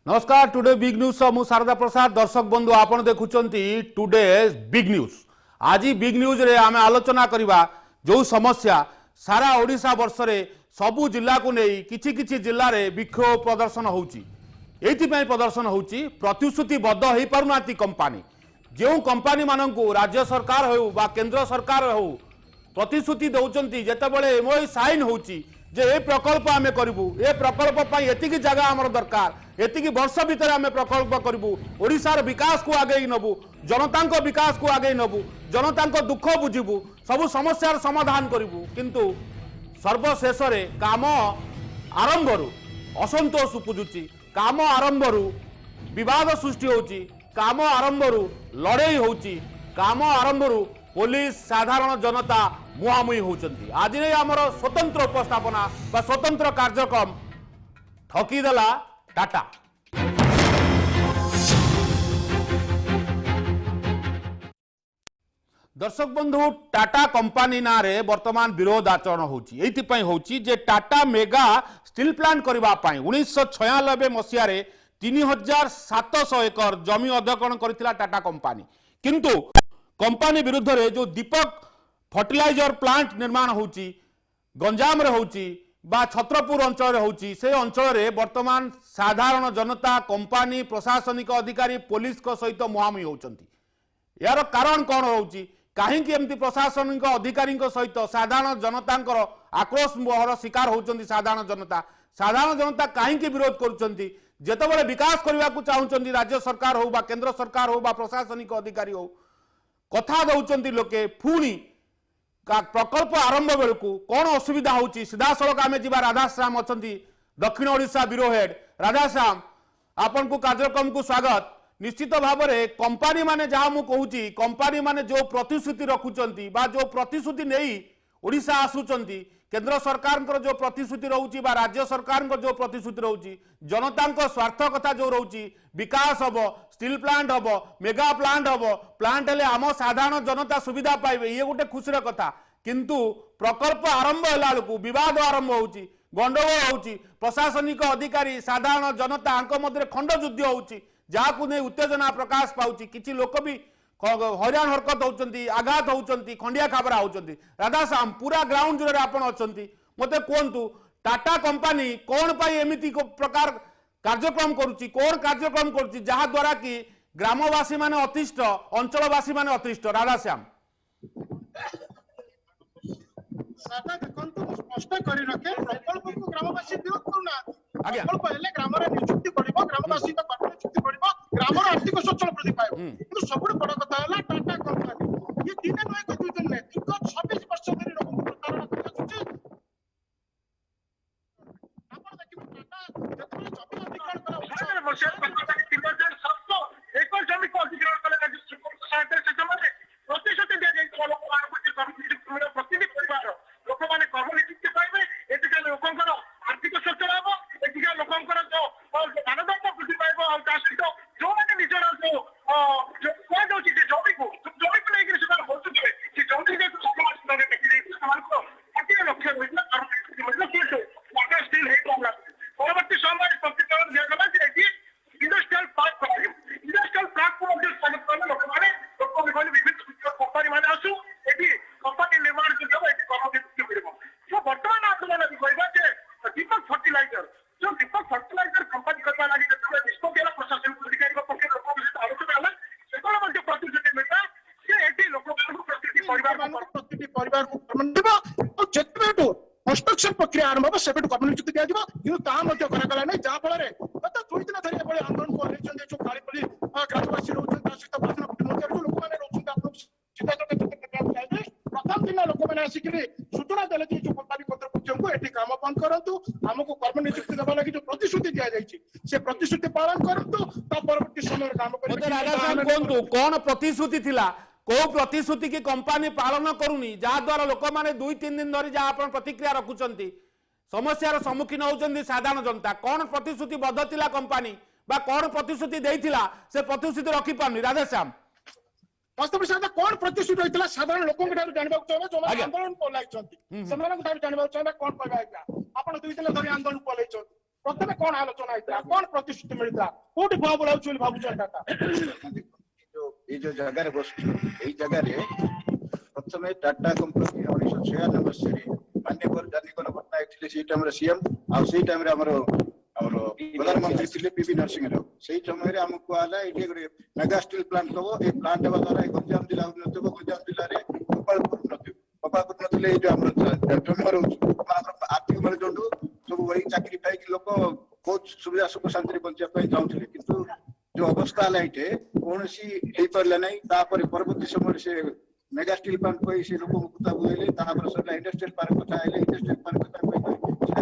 नमस्कार today big news मु शारदा प्रसाद दर्शक बंधु आपण देखुचंती टुडे बिग न्यूज। आज बिग न्यूज रे आमे आलोचना करबा जो समस्या सारा ओडिशा वर्ष रे सबु जिला को नहीं किछि किछि जिल्ला रे विक्षोभ प्रदर्शन होउची। एथि पय प्रदर्शन होउची प्रतिश्रुतिबद्ध होई पारुनाती कंपनी जो कंपनी माननकु राज्य सरकार हो बा केंद्र सरकार हो प्रतिश्रुति दउचंती जेतेबेले एमओयू साइन होउची जे ए प्रकल्प आमे करिवु ए प्रकल्प पई एतिकी जगह हमर दरकार एतिकी वर्ष भीतर आमे प्रकल्प करिवु ओडिसार विकास को आगे नबु जनतांको विकास को आगे नबु जनतांको दुख बुझिबु सब समस्यार समाधान करिवु किंतु सर्वशेष रे काम आरंभरू असंतोष उपजुची काम आरंभरू विवाद सृष्टि होउची काम आरंभरू लड़ाई होउची काम आरंभरू पुलिस साधारण जनता मुहामुही होउचंती। आज आमर स्वतंत्र उपस्थापना बा स्वतंत्र कार्यक्रम ठकीदेला टाटा। दर्शक बंधु टाटा कंपनी ना रे वर्तमान विरोध आचरण होउची एइति होउची जे टाटा मेगा स्टील प्लांट करबा पई 1996 मसिया रे 3700 एकर जमी अधिग्रहण करथिला टाटा कंपनी किंतु कंपनी विरुद्ध रे जो दीपक फर्टिलाइजर प्लांट निर्माण होउची गंजाम रे होउची बा छत्रपुर अंचल रे होउची से अंचल रे वर्तमान साधारण जनता कंपनी प्रशासनिक अधिकारी पुलिस को सहित मुहामुही होउचंती। यार कारण कौन होउची काहेकि एमती प्रशासनिक अधिकारी सहित साधारण जनतांकर आक्रोश मोहर शिकार होउचंती। साधारण जनता काहेकि विरोध करूचंती जेतेबेले विकास करबा को चाहुचंती राज्य सरकार हो बा केंद्र सरकार हो बा प्रशासनिक अधिकारी हो कथा दउचंती लोके पुणी प्रकल्प आरंभ बेलू कौन असुविधा होउची सीधा सड़क आमे जिबा राधाश्याम अछंती दक्षिण ओडिशा ब्यूरो हेड राधाश्याम आपन को कार्यक्रम को स्वागत। निश्चित भाव में कंपनी माने जहाँ मु कहूची कंपनी माने जो प्रतिश्रुति रखुचंती बा जो प्रतिश्रुति नहीं ओडिशा आसुचंती केंद्र सरकार जो प्रतिश्रुति रहउची बा राज्य सरकार जो प्रतिश्रुति रहउची जनता स्वार्थ कथा जो रहउची विकास हबो स्टील प्लांट हबो मेगा प्लांट हबो प्लांट हेले आम साधारण जनता सुविधा पाइबे ये गोटे खुशीर कथा किंतु प्रकल्प आरंभ होला बेलकु विवाद आरंभ होउची गंडगोल होउची प्रशासनिक अधिकारी साधारण जनता आंक मध्य खंड युद्ध होउची जहां नहीं उत्तेजना प्रकाश पाउची किछि लोक भी हरियाण हरकत होउचंती आघात होउचंती खंडिया खाबरा होउचंती। राधाश्याम पूरा ग्राउंड जीरो रे आपण अछंती मते कोंतु टाटा कंपनी कोन पाई एमिति प्रकार कार्यक्रम करूची कोन कार्यक्रम करूची जहा द्वारा कि ग्रामवासी माने अतिष्ठ अंचलवासी माने अतिष्ठ। राधाश्याम सादा देखंतु स्पष्ट करी रखे प्रकल्प को ग्रामवासी विरोध करूना प्रकल्प हेले ग्राम रे नियुक्ति पड़िबो ग्रामवासी का कर्म नियुक्ति पड़िबो ग्राम रो आर्थिक सचल वृद्धि पाइबो किंतु सबुठ बड़ कथा हला टाटा कंपनी ये दिने नय को दुजन ने दीर्घ 26 वर्ष धरि लोक प्रतारणा करछुची आपण देखिबो टाटा जतने जमीन अधिग्रहण करा वर्ष 3700 एकड़ जमीन को अधिग्रहण कला का सहायता से जमाने प्रतिशत दिया जाय लोक मान को प्रतिनिधि परिवार लोक माने कर्म नियुक्ति पाइबे एतिका लोकंकर आर्थिक सचल हबो एतिका लोकंकर जो मानदंड वृद्धि पाइबो आ ता सहित जो माने निजर जो कोन जो चीज जमी को लेकर से बोलते कि जमी के समाज में देखि समाज को अति लक्ष्य होइला कर्म मतलब कि वाटर स्टील है प्रॉब्लम परवर्ती समय प्रतिक्रिया दिया गला कि इंडस्ट्रियल पार्क इंडस्ट्रियल पार्क को जो स्वागत करने लोक माने विभिन्न कंपनी माने आसु एटी कंपनी निर्माण के जब एटी कर्म नियुक्ति मिलबो जो वर्तमान आंदोलन भी कहबा जे दीपक फर्टिलाइजर जो दीपक फर्टिलाइजर कंपनी करबा लागि जतबे निष्पत्ति प्रशासन अधिकारी को पक्ष लोक विषय आलोचना हला सेकल मध्ये प्रतिनिधि मिलता से एटी लोक को प्रतिनिधि परिवार को कर्म देबो और जेतबेटो कंस्ट्रक्शन प्रक्रिया आरंभ हो सेबेटो कर्म नियुक्ति दिया जिवो किंतु ता मध्ये करा गला नै जा फल रे गत 2 दिन धरि एबळे आंदोलन को लेछन जो कालीपली ग्रामवासी रहउछन ता सहित बासन मध्ये लोक माने रहउछन आपन सीधा प्रथम दिन लोक माने आसिकरी सूचना देले कि जो कंपनी कर्तृपक्ष को एटी काम बंद करंतु हमको कर्म नियुक्ति देबा लागि जो प्रतिश्रुति दिया जायछि से प्रतिश्रुति पालन करंतु ता परवर्ती समय काम करिबो। कोन प्रतिश्रुति थिला को प्रतिश्रुति की कंपनी पालन करूनी जहा द्वारा लोक माने 2-3 दिन धरी जहा आपण प्रतिक्रिया रखुचंती समस्यार सम्मुखीन होउचंती साधारण जनता कोन प्रतिश्रुति बद्ध थिला कंपनी बा कोन प्रतिश्रुति देइथिला से प्रतिश्रुति रखि पानी। राधेश्याम वास्तव में कौन प्रतिश्रुति होइतला साधारण लोकों के ठाରୁ जानिबाक चाहबे जो आंदोलन को लाइचंती सेमान के ठाରୁ जानिबाक चाहबे कोन कहबा आपण 2 दिन धरि आंदोलन को लाइचंती प्रथम कौन आलोचना होता कौन प्रतिश्रुति मिलता कोटी भुआ बुलाउछ बोली भाबुछ टाटा ये जो जगह बस यही जगह प्रथम टाटा कंपनी 1996 मसीह माननीय जानीकरण पट्टनायक थे से टाइम सीएम आ से टाइम प्रधानमंत्री थे पीवी नरसिंह राव से समय आमको कहला ये गोटे मेगा स्टील प्लांट हम ये प्लांट हवा द्वारा गंजाम जिला उन्नति हम गंजाम जिले में गोपालपुर नथिले जो आर्थिक मेरुदंड सब वही चाकरी पाई लोक बहुत सुविधा सुख शांति बंचा चाहूले किंतु जो अवस्था है ये कौन सी पारा ना परवर्ती समय से मेगा स्टील प्लांट कोई से लोक कथा बुझे सर इंडस्ट्रियल पार्क कथा इंडस्ट्रियल पार्क कथा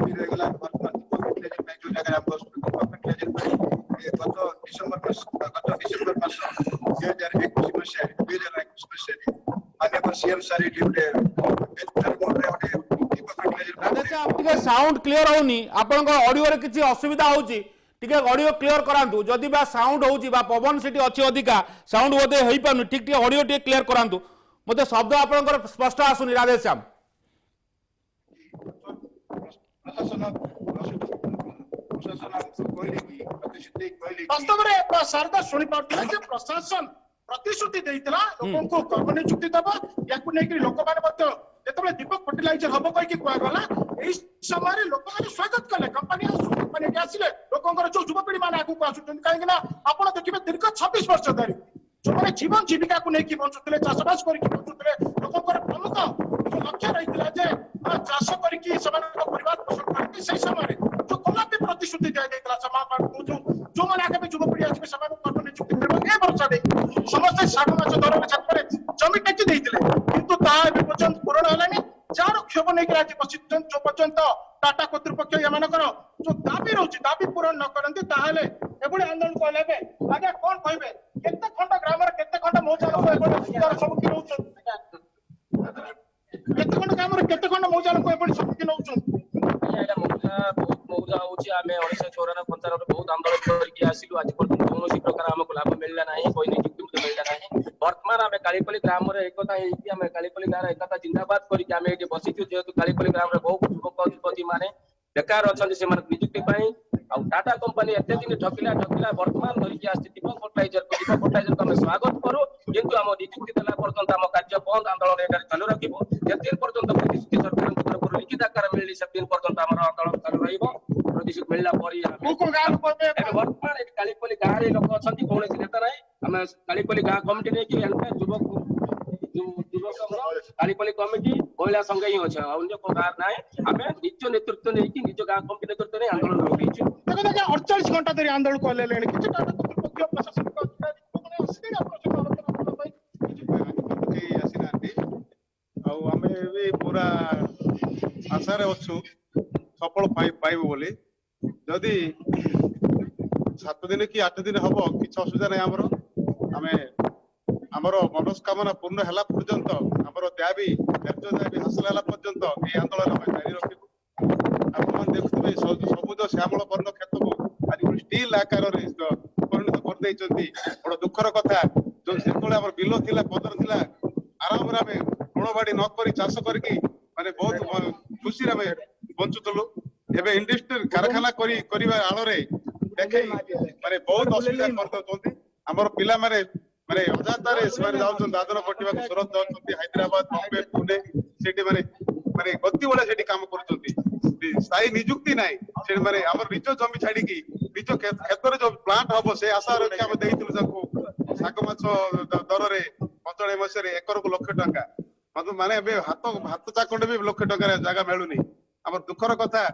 भी रहीगला वर्तमान जो जगह गत डिसेम्बर मास 2021 मसीह माननीय सीएम सर गोटे साउंड क्लियर होनी आपण ऑडियो रे किछि असुविधा होउची टिके ऑडियो क्लियर करांतु जदि बा साउंड होउची बा पवन सिटी अछि अधिका साउंड बोधे होई पानु ठीक ठीक ऑडियो टे क्लियर करांतु मते शब्द आपनकर स्पष्ट आसुनी राधेश्याम वास्तव में शारदा शुणी पार्टी जे प्रशासन प्रतिश्रुति देइतला लोकन को कर्म नियुक्ति दबा याकु नै कि लोक माने मत जेतबे दीपक फर्टिलाइजर हबो कहि कि कुआ गला एई समय लोक माने स्वागत कले कंपनी के आसिले लोकंकर जो युवपीढ़ी माने आगु को आसुछन काहे ना आपण देखिबे दीर्घ 26 वर्ष धरि जो माने जीवन जीविका को नै कि बंचुतले चाषबास करि कि बंचुतले लोकंकर प्रमुख जो लक्ष्य रहितला जे चाष करि कि सबन परिवार पोषण करते से समय जो कोलापि प्रतिश्रुति दिया देतला समापन जो माने आगे युवपीढ़ी आसिबे सबन कर्म नियुक्ति देबो ए वर्ष दे समस्त साग माछ दर में छापरे जमी टेकी देइतले किंतु ता ए पर्यंत पूर्ण हलानी जार क्षोभ नै कि राज्य पश्चिम जो पर्यंत टाटा कर्तृपक्ष यमानकर जो दाबी रहउची दाबी पूर्ण न करंती ताहाले एबुडी आंदोलन को लेबे आगे कोन कहबे केते खंड ग्राम रे केते खंड मौजाल को एबुडी सुधार सम्मुखीन होउछन केते खंड ग्राम रे केते खंड मौजाल को एबुडी सम्मुखीन होउछन एटा बहुत मौजा होउची आमे 1994 बहुत आंदोलन करके आसिलु आज पर्यंत कोनोसी प्रकार हमको लाभ मिलला नाही कोई नियुक्ति मुझे मिलला नाही वर्तमान आमे कालीपली ग्राम रे एकता हेकी आमे कालीपली ग्राम रे एकता जिंदाबाद करी कि आमे एटी बसिछु जेतु कालीपली ग्राम रे बहुत युवक युवती माने बेकार अछन से मन नियुक्ति पाई आ टाटा कंपनी एते दिन ठकिला वर्तमान धरि कि आस्ति दीपक फर्टिलाइजर को हम स्वागत करू किंतु हम नियुक्ति देला पर्यंत हम कार्य बंद आंदोलन एटा चालू रखिबो जेतिन पर्यंत प्रतिश्रुति सरकार तरफ लिखित आकार मिलली सब दिन पर्यंत हमर आंदोलन चालू रहिबो प्रतिश्रुति मिलला परी को गाल करबे वर्तमान एटी कालीपली गाँ रे लोक अछंती कोनोसी नेता नाही हम कालीपली गाँ कमिटी ने कि एलपे युवक कालीपली कमिटी महिला संघ ही अछि अन्य प्रकार नाही हमें निज नेतृत्व नै कि निज गाँ कमिटी नेतृत्व नै आंदोलन रखिछु देखो देखो 48 घंटा धरि आंदोलन को लेले किछ टाटा कर्तृपक्ष प्रशासन को कोने असली आसिनांती आ हमें भी पूरा आशा रे अछु सफल पाइबो बोली जदि 7 दिन कि 8 दिन हबो किछ असुविधा नै हमर मनोस्कामना पूर्ण हला पर्यंत हमर दाबी दाबी हासिल हला पर्यंत ए आंदोलन में जारी रखिबो आपण देखुबे सबुज श्यामल वर्ण क्षेत्र को आज स्टील आकार रे परिणत कर दैचंती बड़ दुखर कथा जो जेतोले हमर बिलो थिला पदर थिला आराम रे ऋणबाड़ी न करी चाष करके माने बहुत खुशी रे बंचुतलु एबे इंडस्ट्री कारखाना करिवा आलो रे देखै माने बहुत असुविधा करतोंती हमर पिला माने अजाता रे से जाउछन दादन पटिबा को सुरत जाउछन हैदराबाद बॉम्बे पुणे सेठी माने गति वाला सेठी काम करछंती स्थायी नियुक्ति नाही से माने हमर निज जमी छाडी की निज खेतर जो प्लांट हबो से आशा रखि हम देइतिलु जाको साग माछ दर रे 45 मसरे एकर को लाख टका मतलब माने एबे हाथ चाकंड भी लाख टका जागा मेलुनी हमर दुखर कथा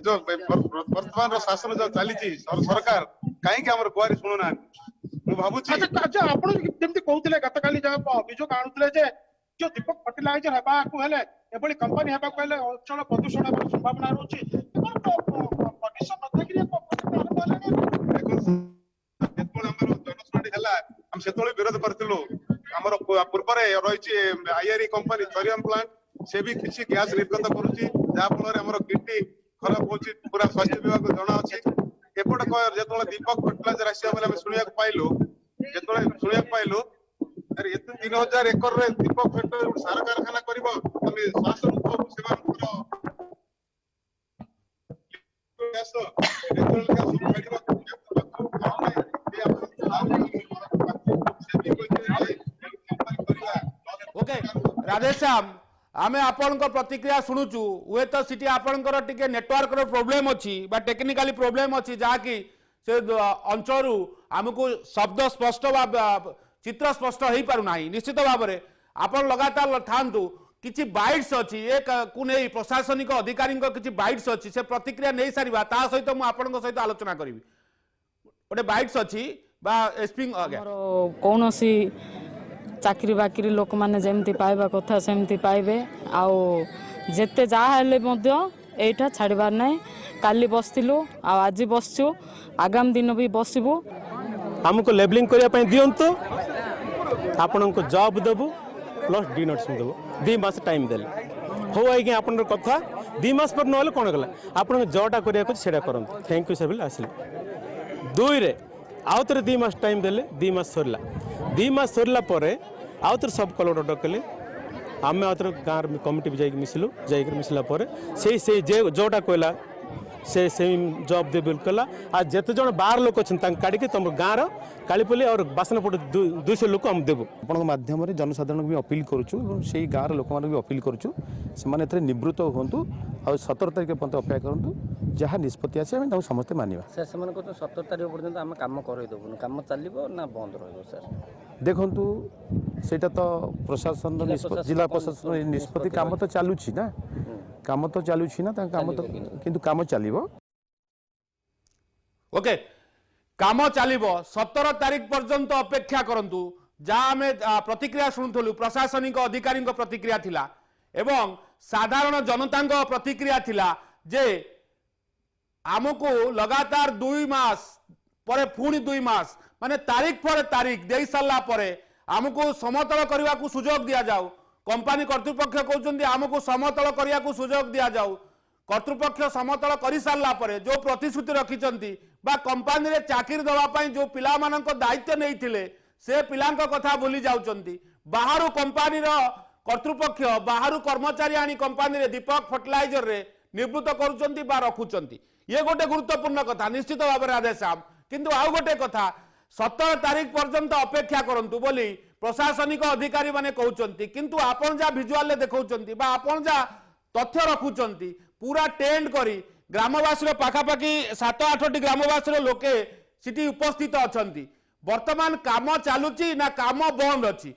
जो वर्तमान शासन जो चली सरकार कहीं हमर गुआरी सुनुना मु भाबुची अच्छा आपण जेमति कहउतले गतकाली जहा अभियोग आणुतले जे जो दीपक फर्टिलाइजर हेबा को हेले एबोली कंपनी हेबा को हेले अचल प्रदूषण हेबा संभावना रहउची कोन कंडीशन न थाकि देखो हमर जनसुनाटी हला हम सेतोले विरोध करथिलु हमर पूर्व रे रहिची आईआरई कंपनी थरियम प्लांट से भी किसी गैस निर्गत करूची जा फल रे हमर किडनी खराब होची पूरा स्वास्थ्य विभाग को जणा अछि एपट जेतोले दीपक फर्टिलाइजर आसिया बोले हम सुनिया पाइलु जेतोले सुनिया पाइलु अरे एत 3000 एकर रे दीपक फैक्टरी सार कारखाना करबो हम श्वास रूप सेवा ଗ୍ୟାସ ନେଚୁରାଲ ଗ୍ୟାସ ମିଳିବ ओके राधेश्याम आमे आपनकर प्रतिक्रिया शुणुचु हुए तो सिटी आपनकर टिके नेटवर्क रो प्रॉब्लम अछि बा टेक्निकली प्रॉब्लम अछि जाकि से अंचल आमको शब्द स्पष्ट बा चित्र स्पष्ट हो पारु नाही निश्चित भाव में आपन लगातार थांतु किछि बाइट्स अछि एक कुने प्रशासनिक अधिकारी किछि बाइट्स अछि से प्रतिक्रिया नहीं सारिबा ता सहित मु आपन सहित आलोचना करिवि ओटे बाइट्स अछि बा एसपी कौनसी चाकरी बाकरी लोक मैंने जमती पाइबा कथा सेमती पाइबे आउ जेते जहाँ हेले मध्य एटा छाड़बार नहीं काली बसलु आज बसचु आगामी दिन भी बसबू हमको लेबलिंग करने दिंतु आपण को जॉब देबू प्लस डी नोट्स देबू 2 मास टाइम देले हो आज्ञा आपण कथा 2 मास पर नहले कौन गला आपण जोटा करिया सेटा करंतु थैंक यू सर आसिले 2 रे आउ थे 2 मास टाइम देले 2 मास सरला 2 मास सरला परे आउ थे सब कलेक्टर डकले आम आउ थे गाँव कमिटी भी जाइए मिसिलु जाइए मिसला से जोटा कहला से जॉब दे बिल कला आज जिते जन 12 लोक अच्छा काढ़ी तुम गाँव कालीपल्ली और बासनापट 200 लोक आम देवु आपण माध्यम जनसाधारण भी अपील करुँ से गाँव लोक भी अपील करुँ से निवृत्त हूँ और 17 तारीख पर्यटन अपेक्षा करूँ जहाँ निष्पत्ति आसे समस्ते मानवा सर से 17 तारीख पर्यटन आम कम करदेबुन कम चलो ना बंद रही सर देखु सेटा तो प्रशासन जिला प्रशासन निष्पत्ति काम तो चलुची ना काम तो चलुची ना काम तो किंतु काम चलिबो ओके काम चलिबो 17 तारीख पर्यंत अपेक्षा करंतु जहाँ आम प्रतिक्रिया शुणुलु प्रशासनिक अधिकारी प्रतिक्रिया थिला एवं साधारण जनता प्रतिक्रिया थिला जे आमको लगातार 2 मास परे पुणी 2 मास माने तारीख पर तारीख दे सारा पर आमको समतल करने को सुजोग दि जाऊ कंपनी कर्तृपक्ष कहते आमको समतल करने को सुजोग दि जाऊ कर्तृपक्ष समतल कर सारा पर जो प्रतिश्रुति रखिंट बा कंपनी रे चाकरी देवाई जो पिला दायित्व नहीं से पिला कथा भूली जाउचंती बाहर कंपनी कर्तृपक्ष बाहर कर्मचारी आनी कंपनी रे दीपक फर्टिलाइजर रे निवृत्त करुचंती बा रखुचंती ये गोटे गुरुत्वपूर्ण कथा निश्चित भाव में राधेश्याम किंतु आउ गोटे कथा 17 तारीख पर्यंत अपेक्षा करंतु बोली प्रशासनिक अधिकारी माने कहउचंती किंतु आपण जा विजुअल देखौचंती बा आपण जा तथ्य रखुचंती पूरा टेंट करी ग्रामवासी पाखापाखि 7-8 ग्रामवासी लोके सिटी उपस्थित अछंती वर्तमान काम चालुची ना काम बंद अछि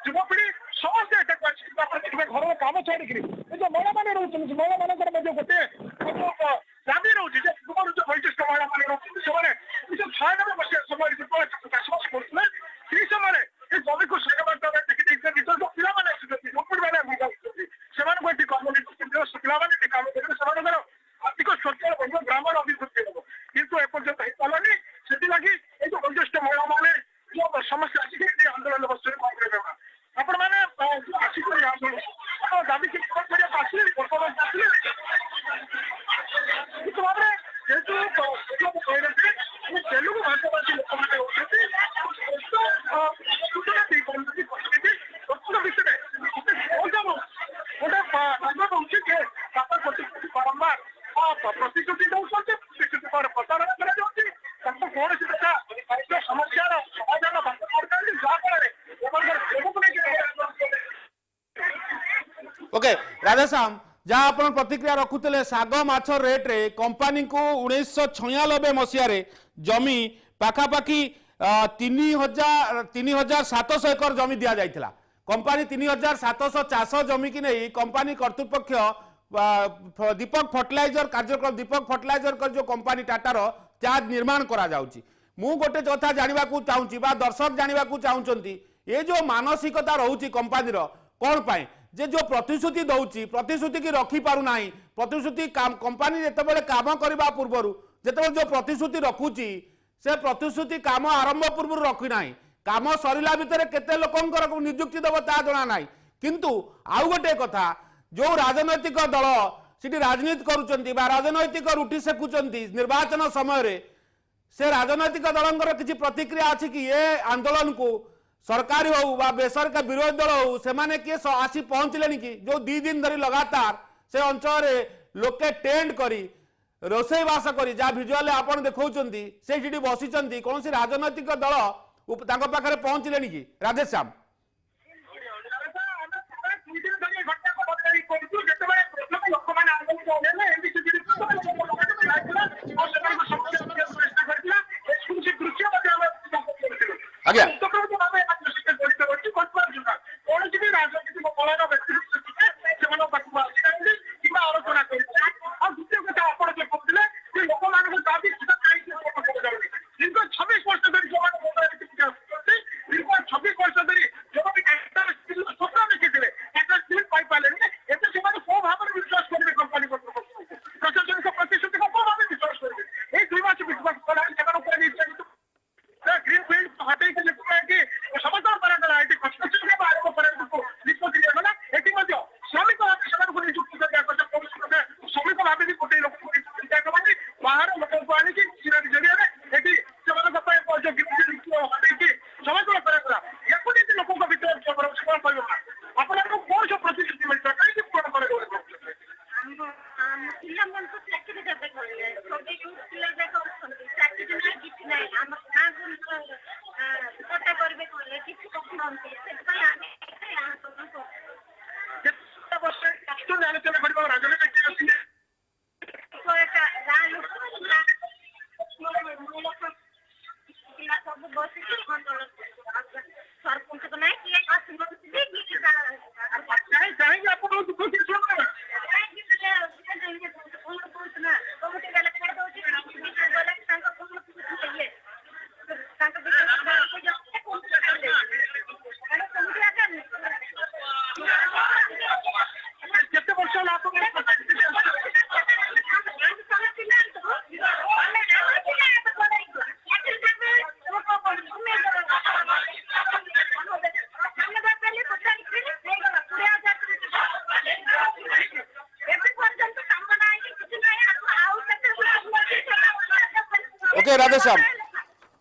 युवपीढ़ी समस्त घर काम छाड़ी ଦାବି ରହୁଛି ଯେ ପୂର୍ବରୁ ଯୋଉ ବୈଶିଷ୍ଟ ମହିଳାମାନେ ରହୁଛନ୍ତି ସେମାନେ 1996 ମସିହା ସମୟରେ ଯେତେବେଳେ ଚାଷବାସ କରୁଥିଲେ ସେଇ ସମୟରେ ଏ ଜମିକୁ ସରକାର ଦ୍ୱାରା ଦେଖିଦେଇଥିଲେ ନିଜର ପିଲାମାନେ ଆସୁଛନ୍ତି ଲୋକମାନେ ଆସୁଛନ୍ତି ସେମାନଙ୍କୁ ଏଠି କର୍ମ ପିଲାମାନେ ଏଠି କାମ କରିବେ ସେମାନଙ୍କର ଆର୍ଥିକ ସ୍ୱଚ୍ଛଳ ବଢ଼ିବ ଗ୍ରାମର ଅଭିବୃଦ୍ଧି ହେବ କିନ୍ତୁ ଏପର୍ଯ୍ୟନ୍ତ ହେଇପାରିଲାନି ସେଥିଲାଗି ଏଇ ଯୋଉ ବୈଶିଷ୍ଟ ମହିଳାମାନେ ଯୋଉ ସମସ୍ୟା ଆସିକି ଏ ଆନ୍ଦୋଳନ ବସିବେ କଣ କରିବେ ଆପଣମାନେ ଆସିକରି ଆପଣ ଦାବି କରିବାକୁ ଆସିଲେ ବର୍ତ୍ତମାନ ଆସିଲେ ନିଶ୍ଚିତ ଭାବରେ ଯେହେତୁ ତେଲୁଗୁ ଭାଷାଭାଷୀ ଲୋକମାନେ ରହୁଛନ୍ତି ସୂଚନା ଦେଇପାରୁଛନ୍ତି ପ୍ରକୃତ ବିଷୟରେ ଗୋଟେ ନଜର ରହୁଛି ଯେ ତାଙ୍କ ପ୍ରତିଶ୍ରୁତି ବାରମ୍ବାର ପ୍ରତିଶ୍ରୁତି ଦଉଛନ୍ତି ପ୍ରତିଶ୍ରୁତି ପରେ ପ୍ରତାରଣା କରାଯାଉଛି ତାଙ୍କୁ କୌଣସି ପ୍ରକାର ସମସ୍ୟାର ସମାଧାନ ବାଟ କରିଥାନ୍ତି ଯାହାଫଳରେ ଏମାନଙ୍କର ପ୍ରେମକୁ ନେଇକି ओके राधेश्याम जहाँ आप प्रतिक्रिया रखुले साग माछ रेट्रे कंपानी को 1996 मसीह जमी पाखापाखि 3700 एकर जमी दि जाइथिला कंपानी 3700 चाष जमी की नहीं कंपानी कर्तृपक्ष दीपक फर्टिलाइजर कार्यक्रम दीपक फर्टिलाइजर कर जो कंपानी टाटार त्याग निर्माण करा जाउची मु गोटे कथा जानवा चाहूँगी दर्शक जानवा चाहूँगी ये जो मानसिकता रोची कंपानी कौन पाए जे जो प्रतिश्रुति दौची प्रतिश्रुति की रखी पारु नाही प्रतिश्रुति कंपानी जेतेबेले काम करबा पूर्व जेतेबेले जो प्रतिश्रुति रखुची से प्रतिश्रुति काम आरंभ पूर्व रखी नाही काम सरिला भितर केते लोकंकर नियुक्ति देव ता जणा नाही किंतु आउ गोटे कथा जो राजनैतिक दल सिटी राजनीति करूचंती बा राजनैतिक रुटी सेकुचंती निर्वाचन समय रे से राजनैतिक दलंकर किछि प्रतिक्रिया अछि कि ये आंदोलन को सरकारी हो बेसरकार विरोधी दल हो से माने किए आसी पहुंचले कि जो 2 दिन धरी लगातार से अंचल लोके टेंट करी रोषेईवास करी जहाँ भिजुआल आपन देखौचंती से बसी कौन राजनैतिक दल पाखे पहुंचले कि राधेश्याम आज्ञा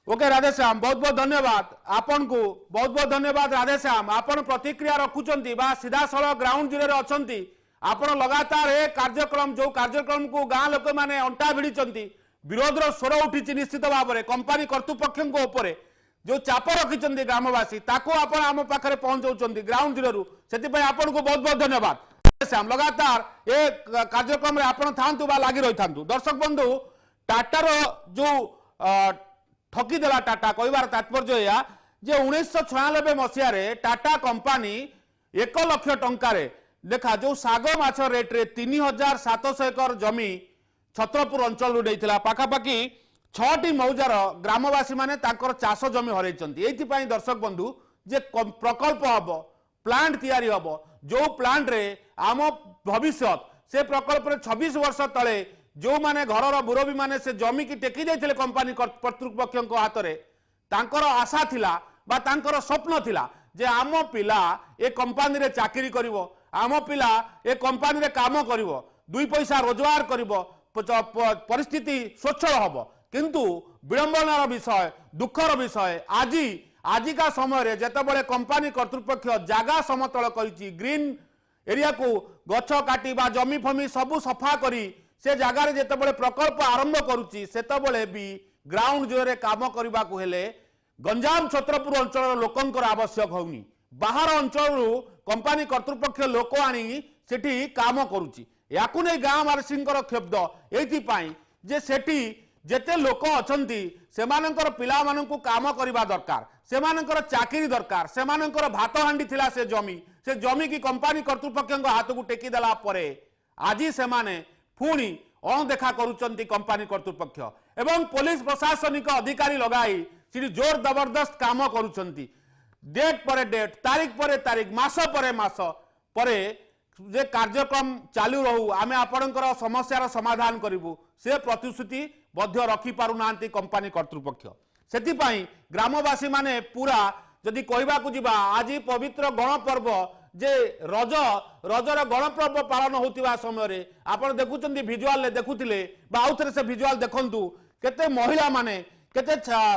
ओके राधेश्याम बहुत बहुत धन्यवाद आपन को बहुत बहुत धन्यवाद राधेश्याम आपन प्रतिक्रिया रखुचंती बा सीधा सड़क ग्राउंड जीरो रे अछंती आपन लगातार ए कार्यक्रम जो कार्यक्रम को गां लोक माने अंटा भिड़ीचंती विरोधर स्वर उठी निश्चित भाव में कंपानी कर्तृपक्ष ऊपर जो चाप रखिचंती ग्रामवासी ताको आपन आम पाखरे पहुंचाउचंती ग्राउंड जीरो रु सेति आपन को बहुत बहुत धन्यवाद राधेश्याम लगातार ए कार्यक्रम रे आपन थांतु बा लागि रहि थांतु दर्शक बंधु टाटार जो ठकीदेला टाटा कहबार तात्पर्य या जे 1996 मसीह टाटा कंपानी 1 लाख टंकार देखा जो साग माछ रेट रे 3700 एकर जमी छत्रपुर अंचल नहीं पाखापाखि 6टी मौजार ग्रामवासी माने तांकर चाष जमी हरैछन्ति। एथिपाई दर्शक बंधु जे प्रकल्प हम प्लांट तैयारी हम जो प्लांट रे आम भविष्य से प्रकल्प रे 26 वर्ष तले जो माने घरर मुरबी माने से जमी की टेकी जाइथिले कंपनी कर्तृपक्षक हाथ में तांकर आशा थिला बा तांकर स्वप्न थिला जे आम पिला ए कंपनी रे चाकरी करिवो, आम पिला ए कंपनी रे काम करिवो, 2 पैसा रोजगार करिवो, परिस्थिति स्वच्छल हब। किंतु विडंबनार विषय दुखर विषय आजिका समय रे जेतेबेले कंपनी कर्तृपक्ष जागा समतल करिछि ग्रीन एरिया को गछ काटी बा जमी फमी सबु सफा करी से जगार जेतेबेले प्रकल्प आरंभ करुछि सेतेबेले भी ग्राउंड जीरो काम करबा को हेले गंजाम छत्रपुर अंचल लोकंकर आवश्यक होउनी। बाहर अंचल कंपनी कर्तृपक्ष लोक आनी सेठी काम करुछि। याकु नै गाँ वासींकर क्षब्द एथिपाई जे सेठी जेते लोक अछंती सेमानंकर पिला मानंकु काम करिबा दरकार, सेमानंकर चाकरी दरकार, सेमानंकर भात हांडी थिला से जमी की कंपनी कर्तृपक्षक हाथ को टेकी देला परे आज सेमाने पुणी अणदेखा करुचंती कंपनी कर्तृपक्ष एवं पुलिस प्रशासनिक अधिकारी लगाई सेठी जोर जबरदस्त काम करुचंती। डेट पर डेट तारीख पर तारीख मास पर मास परे जे कार्यक्रम चालू रहू आमे आपणकर समस्यार समाधान करिवु से प्रतिश्रुति बध्य रखी पारु नांती कंपनी कर्तृपक्ष। सेतिपाई ग्रामवासी माने पूरा जदि कहबा को जिबा आज पवित्र गणपर्व जे रजर गणपर्व पालन होतिबा समय रे आपण देखुचंती विजुअल ले देखुथिले बा आउथरे से विजुअल देखंतु केते महिला माने केते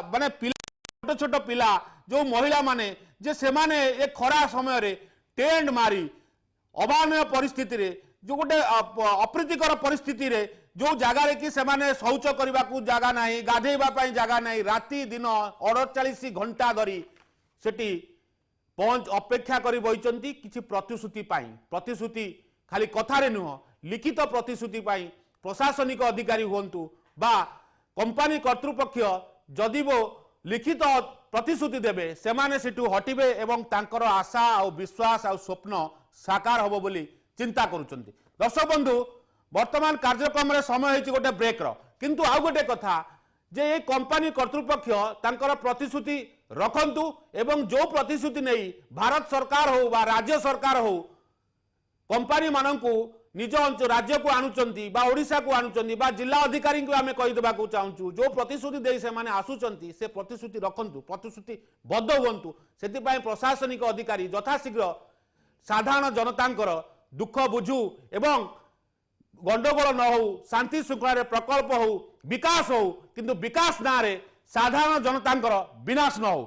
माने छोट छोट पिला जो महिला माने जे सेमाने ए खरा समय रे टेंट मारी अभावनीय परिस्थिति रे जो गोटे अप्रीतिकर परिस्थिति रे जो जगार कि सेमाने शौच करने को जगह नहीं गाधेबा जगह नहीं राति दिन 48 घंटा धरी सेठी पहुंच अपेक्षा करी बइचंती किछि प्रतिश्रुति खाली कथारे नुह लिखित प्रतिश्रुति पाई प्रशासनिक अधिकारी हुंतु बा कंपनी कर्तृपक्ष जदि वो लिखित प्रतिश्रुति देबे सेमाने सेठू हटिबे एवं तांकर आशा और विश्वास और स्वप्न साकार होबो बोली चिंता करूचंती। दर्शक बंधु वर्तमान कार्यक्रम रे समय होइछि गोटे ब्रेक रो किंतु आउ गोटे कथा जे ये कंपनी कर्तृपक्ष तांकर प्रतिश्रुति रखंतु एवं जो प्रतिश्रुति नहीं भारत सरकार हो बा राज्य सरकार हो कंपनी मानंकु निज राज्य को आणुचंती बा ओडिशा को आणुचंती बा जिला अधिकारी को आमे कहि देबा को चाहूचु जो प्रतिश्रुति देई से माने आसुचंती से प्रतिश्रुति रखंतु प्रतिश्रुति बद्ध हुंतु सेति पय प्रशासनिक अधिकारी यथाशीघ्र साधारण जनतांकर दुख बुझू एवं गंडगोल न हो शांति श्रृंखला प्रकल्प हो विकास हो किंतु विकास ना रे साधारण जनतांकर विनाश न हो।